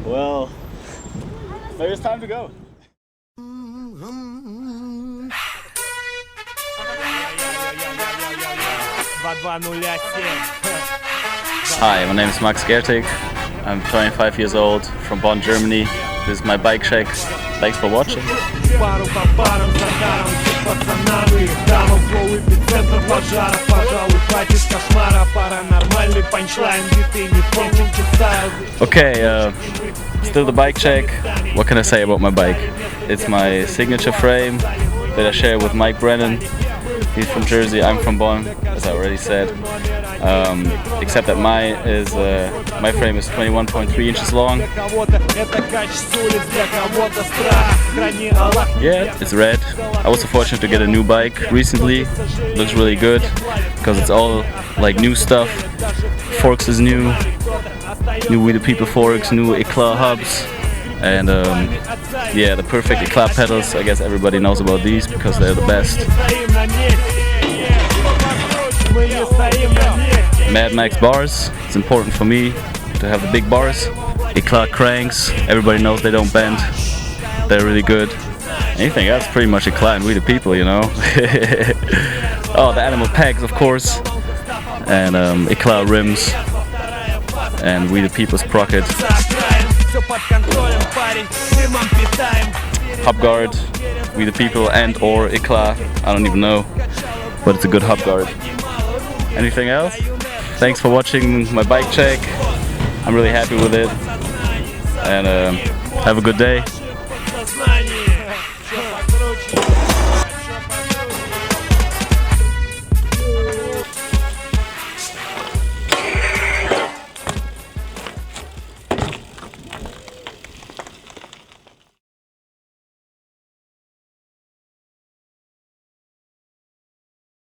Well, maybe it's time to go. Hi, my name is Gaertig. I'm 25 years old, from Bonn, Germany. This is my bike check. Thanks for watching. Okay, still the bike check. What can I say about my bike? It's my signature frame that I share with Mike Brennan. He's from Jersey, I'm from Bonn, as I already said. Except that my frame is 21.3 inches long. Yeah, it's red. I was so fortunate to get a new bike recently. It looks really good because it's all like new stuff. Forks is new Wethepeople forks, new Eclat hubs, and yeah, the perfect Eclat pedals. I guess everybody knows about these because they're the best. Mad Max bars, it's important for me to have the big bars. Eclat cranks, everybody knows they don't bend, they're really good. Anything else, pretty much Eclat and Wethepeople, you know. Oh, the animal pegs, of course, and Eclat rims, and Wethepeople sprocket. Hub guard, Wethepeople and or Eclat, I don't even know, but it's a good hub guard. Anything else? Thanks for watching my bike check. I'm really happy with it, and have a good day.